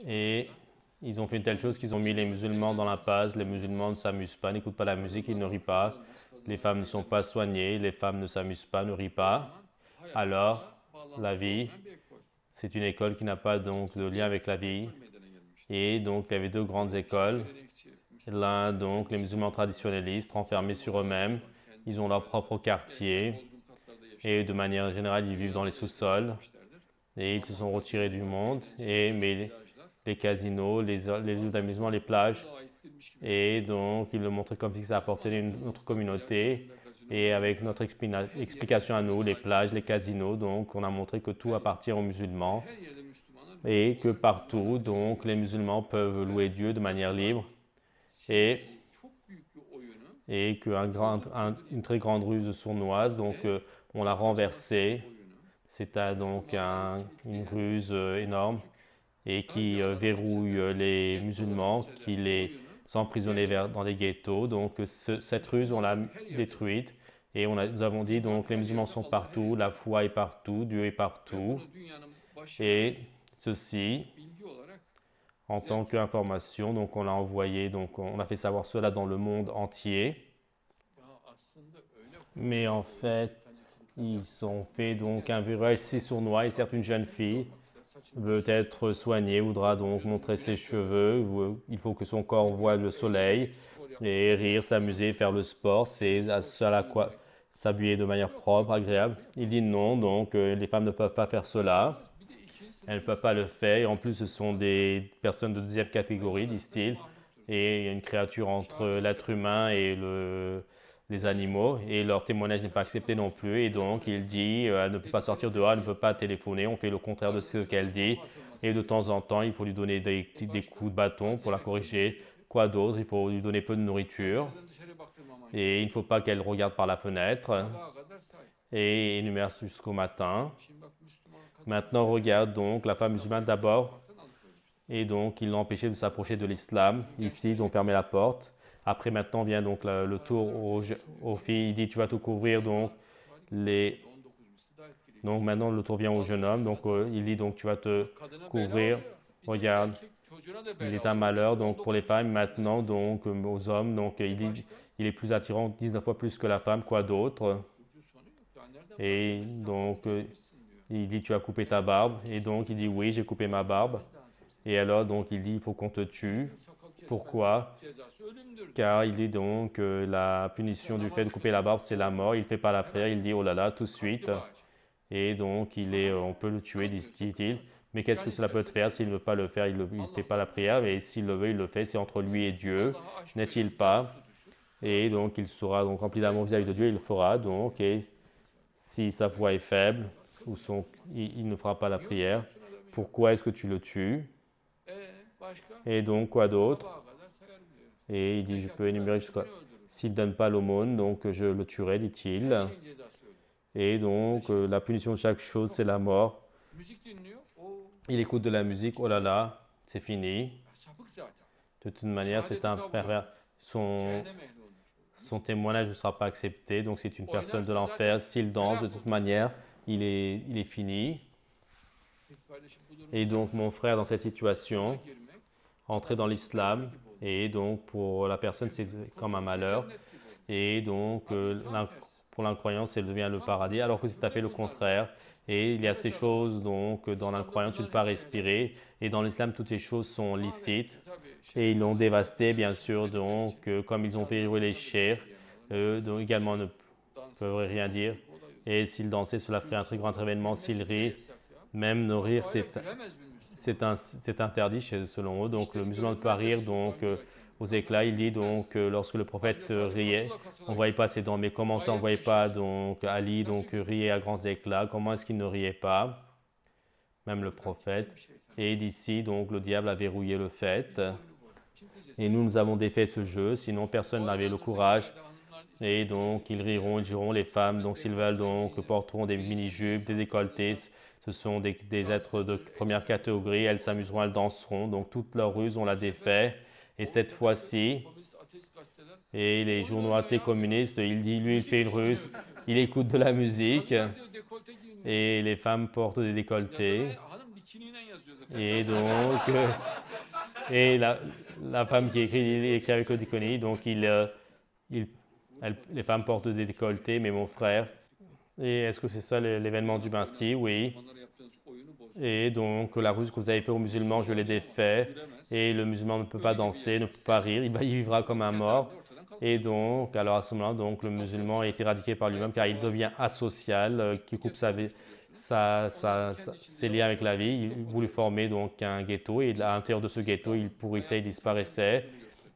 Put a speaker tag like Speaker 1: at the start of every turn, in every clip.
Speaker 1: Et ils ont fait une telle chose qu'ils ont mis les musulmans dans l'impasse. Les musulmans ne s'amusent pas, n'écoutent pas la musique, ils ne rient pas. Les femmes ne sont pas soignées, les femmes ne s'amusent pas, ne rient pas. Alors, la vie, c'est une école qui n'a pas donc de lien avec la vie. Et donc, il y avait deux grandes écoles. L'un, donc, les musulmans traditionnalistes, renfermés sur eux-mêmes. Ils ont leur propre quartier. Et de manière générale, ils vivent dans les sous-sols. Et ils se sont retirés du monde. Mais les casinos, les lieux d'amusement, les plages. Et donc, ils le montraient comme si ça apportait une autre communauté. Et avec notre explication à nous, les plages, les casinos, donc on a montré que tout appartient aux musulmans et que partout, donc les musulmans peuvent louer Dieu de manière libre et, et qu'une très grande ruse sournoise, donc on l'a renversée. C'était donc une ruse énorme et qui verrouille les musulmans, qui les emprisonnait dans des ghettos. Donc cette ruse, on l'a détruite et nous avons dit donc les musulmans sont partout, la foi est partout, Dieu est partout. Et ceci, en tant qu'information, donc on l'a envoyé, donc on a fait savoir cela dans le monde entier. Mais en fait, ils ont fait donc un virage si sournois et certes une jeune fille veut être soignée, voudra donc montrer ses cheveux, il faut que son corps voie le soleil et rire, s'amuser, faire le sport, c'est à quoi s'habiller de manière propre, agréable. Il dit non, donc les femmes ne peuvent pas faire cela, elles ne peuvent pas le faire et en plus ce sont des personnes de deuxième catégorie, disent-ils, et il y a une créature entre l'être humain et les animaux et leur témoignage n'est pas accepté non plus et donc il dit elle ne peut pas sortir dehors, elle ne peut pas téléphoner, on fait le contraire de ce qu'elle dit et de temps en temps il faut lui donner des coups de bâton pour la corriger. Quoi d'autre? Il faut lui donner peu de nourriture et il ne faut pas qu'elle regarde par la fenêtre et énumère jusqu'au matin. Maintenant regarde donc la femme musulmane d'abord et donc ils l'ont empêché de s'approcher de l'islam. Ici ils ont fermé la porte. Après, maintenant, vient donc le tour aux filles. Il dit, tu vas te couvrir, donc, donc maintenant, le tour vient au jeune homme. Donc, il dit, donc, tu vas te couvrir. Regarde, il est un malheur, donc, pour les femmes. Maintenant, donc, aux hommes, donc, il dit, il est plus attirant 19 fois plus que la femme, quoi d'autre. Et donc, il dit, tu as coupé ta barbe. Et donc, il dit, oui, j'ai coupé ma barbe. Et alors, donc, il dit, il faut qu'on te tue. Pourquoi? Car il dit donc que la punition du fait de couper la barbe, c'est la mort. Il ne fait pas la prière, il dit oh là là, tout de suite. Et donc on peut le tuer, dit-il. Mais qu'est-ce que cela peut faire? S'il ne veut pas le faire, il ne fait pas la prière. Et s'il le veut, il le fait. C'est entre lui et Dieu, n'est-il pas? Et donc il sera donc rempli d'amour vis-à-vis de Dieu, il le fera. Donc, et si sa foi est faible, il ne fera pas la prière. Pourquoi est-ce que tu le tues? Et donc, quoi d'autre? Et il dit, je peux énumérer jusqu'à... S'il ne donne pas l'aumône, donc je le tuerai, dit-il. Et donc, la punition de chaque chose, c'est la mort. Il écoute de la musique, oh là là, c'est fini. De toute manière, c'est un pervers. Son témoignage ne sera pas accepté, donc c'est une personne de l'enfer. S'il danse, de toute manière, il est fini. Et donc, mon frère, dans cette situation, entrer dans l'islam, et donc pour la personne, c'est comme un malheur. Et donc, pour l'incroyance, elle devient le paradis, alors que c'est tout à fait le contraire. Et il y a ces choses, donc, dans l'incroyance, tu ne peux pas respirer. Et dans l'islam, toutes ces choses sont licites. Et ils l'ont dévasté, bien sûr, donc, comme ils ont verrouillé les chairs, donc également ne peuvent rien dire. Et s'il dansait, cela ferait un très grand événement. S'il rit, même ne rire, c'est interdit selon eux. Donc le musulman ne peut pas rire donc, aux éclats. Il dit donc lorsque le prophète riait, on ne voyait pas ses dents. Mais comment ça, on ne voyait pas donc, Ali donc, riait à grands éclats? Comment est-ce qu'il ne riait pas? Même le prophète. Et d'ici, donc le diable a verrouillé le fait. Et nous avons défait ce jeu, sinon personne n'avait le courage. Et donc ils riront, ils diront, les femmes, donc s'ils veulent, donc porteront des mini-jupes, des décolletés. Ce sont des êtres de première catégorie, elles s'amuseront, elles danseront. Donc toute leur ruse, on l'a défait. Et cette fois-ci, et les journaux athées communistes, lui, il fait une ruse, il écoute de la musique et les femmes portent des décolletés. Et donc, et la femme qui écrit, il écrit avec le diconie, donc les femmes portent des décolletés, mais mon frère. Et est-ce que c'est ça l'événement du Binti? Oui. Et donc, la ruse que vous avez fait aux musulmans, je l'ai défait. Et le musulman ne peut pas danser, ne peut pas rire, il vivra comme un mort. Et donc, alors à ce moment-là, donc, le musulman est éradiqué par lui-même car il devient asocial, qui coupe ses liens avec la vie. Il voulait former donc un ghetto et à l'intérieur de ce ghetto, il pourrissait, il disparaissait.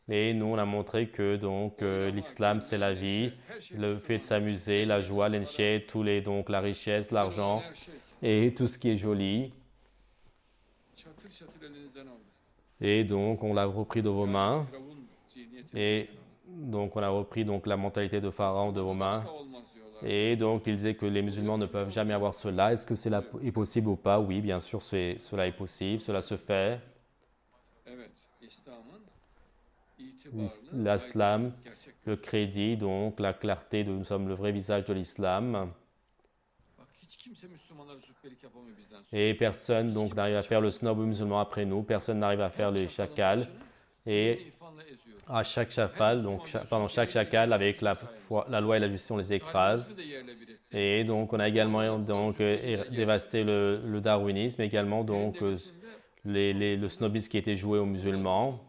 Speaker 1: Et nous, on a montré que donc l'islam, c'est la vie, le fait de s'amuser, la joie, l'enchée, donc la richesse, l'argent et tout ce qui est joli. Et donc, on l'a repris de vos mains. Et donc, on a repris donc la mentalité de Pharaon de vos mains. Et donc, il disait que les musulmans ne peuvent jamais avoir cela. Est-ce que cela est possible ou pas? Oui, bien sûr, cela est possible, cela se fait. L'islam, le crédit, donc la clarté de nous sommes le vrai visage de l'islam. Et personne donc n'arrive à faire le snob musulman après nous, personne n'arrive à faire les chacals. Et à chaque chafal, donc pendant chaque chacal, avec la loi et la justice, on les écrase. Et donc on a également donc dévasté le darwinisme, également donc le snobisme qui était joué aux musulmans.